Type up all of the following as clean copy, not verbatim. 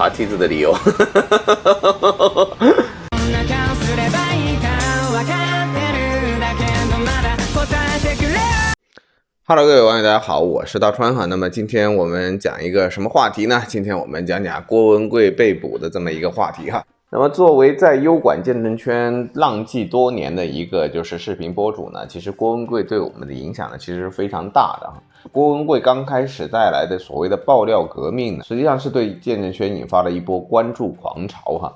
爬梯子的理由。Hello， 各位网友，大家好，我是大川哈。那么今天我们讲一个什么话题呢？今天我们讲讲郭文贵被捕的这么一个话题哈。那么作为在优管见证圈浪迹多年的一个就是视频博主呢，其实郭文贵对我们的影响呢其实是非常大的。郭文贵刚开始带来的所谓的爆料革命呢，实际上是对见证圈引发了一波关注狂潮哈。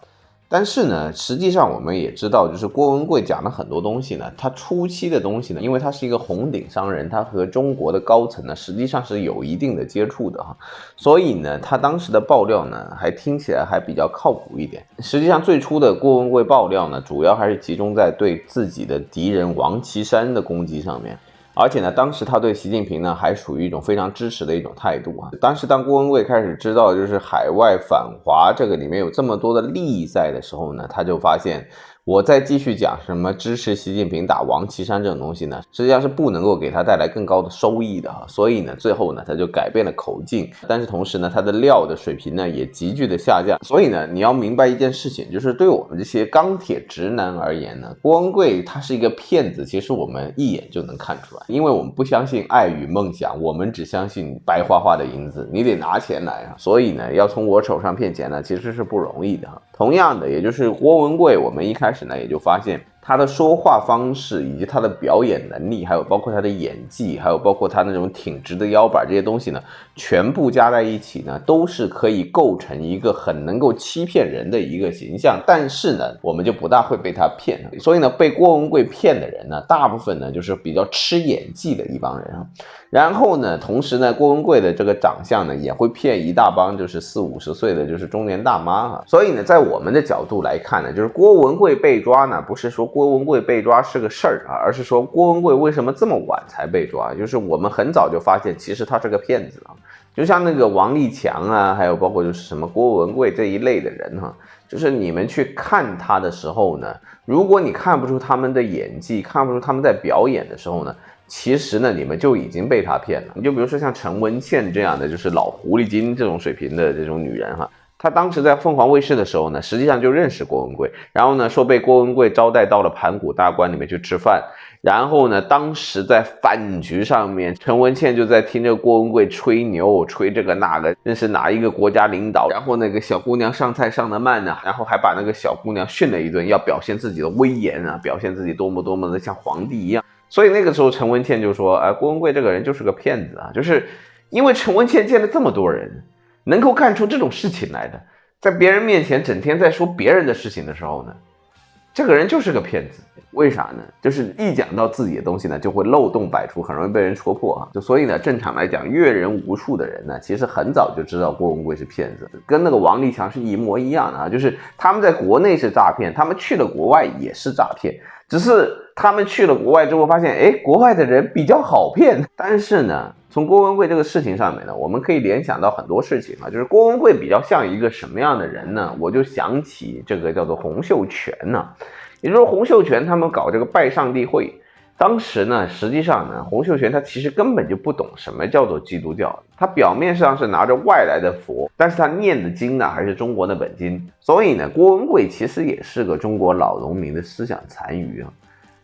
但是呢，实际上我们也知道，就是郭文贵讲的很多东西呢，他初期的东西呢，因为他是一个红顶商人，他和中国的高层呢，实际上是有一定的接触的哈，所以呢，他当时的爆料呢，还听起来还比较靠谱一点。实际上最初的郭文贵爆料呢，主要还是集中在对自己的敌人王岐山的攻击上面。而且呢，当时他对习近平呢还属于一种非常支持的一种态度啊。当时当郭文贵开始知道就是海外反华这个里面有这么多的利益在的时候呢，他就发现我再继续讲什么支持习近平打王岐山这种东西呢，实际上是不能够给他带来更高的收益的啊。所以呢，最后呢他就改变了口径，但是同时呢他的料的水平呢也急剧的下降。所以呢，你要明白一件事情，就是对我们这些钢铁直男而言呢，郭文贵他是一个骗子，其实我们一眼就能看出来。因为我们不相信爱与梦想，我们只相信白花花的银子，你得拿钱来啊。所以呢，要从我手上骗钱呢，其实是不容易的。同样的，也就是郭文贵，我们一开始呢也就发现他的说话方式以及他的表演能力，还有包括他的演技，还有包括他那种挺直的腰板这些东西呢，全部加在一起呢，都是可以构成一个很能够欺骗人的一个形象。但是呢，我们就不大会被他骗。所以呢，被郭文贵骗的人呢，大部分呢就是比较吃演技的一帮人啊。然后呢，同时呢，郭文贵的这个长相呢，也会骗一大帮就是40-50岁的就是中年大妈啊。所以呢，在我们的角度来看呢，就是郭文贵被抓呢，不是说郭文贵被抓是个事儿啊，而是说郭文贵为什么这么晚才被抓？就是我们很早就发现，其实他是个骗子啊。就像那个王立强啊，还有包括就是什么郭文贵这一类的人哈，就是你们去看他的时候呢，如果你看不出他们的演技，看不出他们在表演的时候呢，其实呢，你们就已经被他骗了。你就比如说像陈文茜这样的，就是老狐狸精这种水平的这种女人哈，她当时在凤凰卫视的时候呢，实际上就认识郭文贵，然后呢说被郭文贵招待到了盘古大观里面去吃饭，然后呢，当时在饭局上面，陈文茜就在听着郭文贵吹牛，吹这个那个，认识哪一个国家领导，然后那个小姑娘上菜上得慢呢，然后还把那个小姑娘训了一顿，要表现自己的威严啊，表现自己多么多么的像皇帝一样。所以那个时候陈文茜就说，郭文贵这个人就是个骗子啊，就是因为陈文茜见了这么多人，能够干出这种事情来的，在别人面前整天在说别人的事情的时候呢，这个人就是个骗子。为啥呢？就是一讲到自己的东西呢，就会漏洞百出，很容易被人戳破啊。就所以呢，正常来讲，阅人无数的人呢，其实很早就知道郭文贵是骗子，跟那个王立强是一模一样的啊。就是他们在国内是诈骗，他们去了国外也是诈骗，只是他们去了国外之后发现，国外的人比较好骗。但是呢，从郭文贵这个事情上面呢，我们可以联想到很多事情啊。就是郭文贵比较像一个什么样的人呢？我就想起这个叫做洪秀全呢。也就是说，洪秀全他们搞这个拜上帝会，当时呢，实际上呢，洪秀全他其实根本就不懂什么叫做基督教，他表面上是拿着外来的佛，但是他念的经呢还是中国的本经。所以呢，郭文贵其实也是个中国老农民的思想残余啊。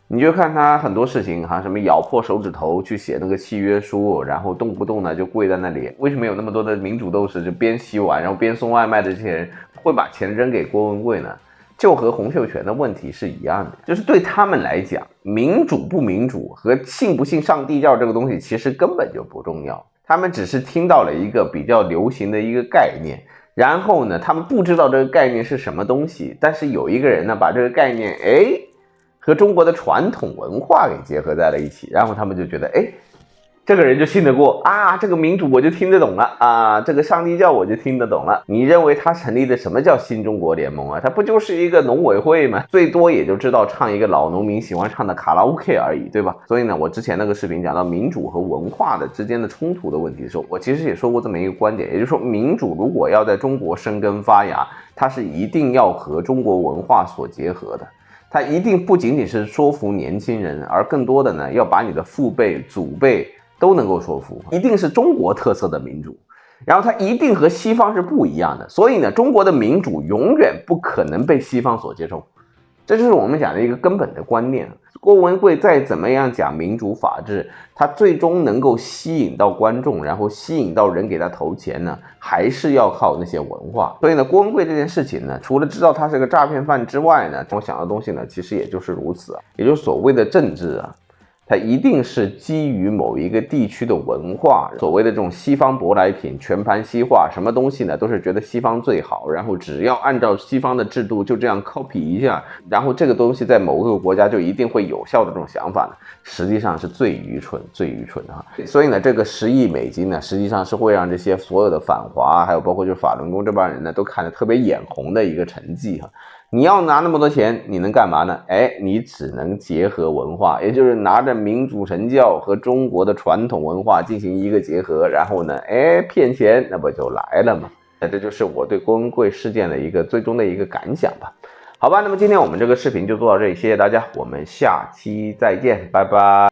你就看他很多事情哈，什么咬破手指头去写那个契约书，然后动不动呢就跪在那里。为什么有那么多的民主斗士就边洗碗然后边送外卖的这些人会把钱扔给郭文贵呢？就和洪秀全的问题是一样的，就是对他们来讲，民主不民主和信不信上帝教这个东西其实根本就不重要，他们只是听到了一个比较流行的一个概念，然后呢，他们不知道这个概念是什么东西，但是有一个人呢把这个概念和中国的传统文化给结合在了一起，然后他们就觉得这个人就信得过啊，这个民主我就听得懂了啊，这个上帝教我就听得懂了。你认为他成立的什么叫新中国联盟啊？他不就是一个农委会吗？最多也就知道唱一个老农民喜欢唱的卡拉 OK 而已，对吧？所以呢，我之前那个视频讲到民主和文化的之间的冲突的问题的时候，我其实也说过这么一个观点，也就是说，民主如果要在中国生根发芽，它是一定要和中国文化所结合的。它一定不仅仅是说服年轻人，而更多的呢，要把你的父辈、祖辈都能够说服，一定是中国特色的民主。然后它一定和西方是不一样的，所以呢，中国的民主永远不可能被西方所接受，这就是我们讲的一个根本的观念。郭文贵再怎么样讲民主法治，他最终能够吸引到观众，然后吸引到人给他投钱呢，还是要靠那些文化。所以呢，郭文贵这件事情呢，除了知道他是个诈骗犯之外呢，我想的东西呢，其实也就是如此啊，也就是所谓的政治啊。它一定是基于某一个地区的文化，所谓的这种西方舶来品，全盘西化，什么东西呢，都是觉得西方最好，然后只要按照西方的制度就这样 copy 一下，然后这个东西在某个国家就一定会有效的这种想法呢，实际上是最愚蠢的啊。所以呢，这个10亿美金呢，实际上是会让这些所有的反华，还有包括就是法轮功这帮人呢，都看得特别眼红的一个成绩哈。你要拿那么多钱，你能干嘛呢？你只能结合文化，也就是拿着民主神教和中国的传统文化进行一个结合，然后呢，骗钱，那不就来了吗？这就是我对郭文贵事件的一个最终的一个感想吧。好吧，那么今天我们这个视频就做到这里，谢谢大家，我们下期再见，拜拜。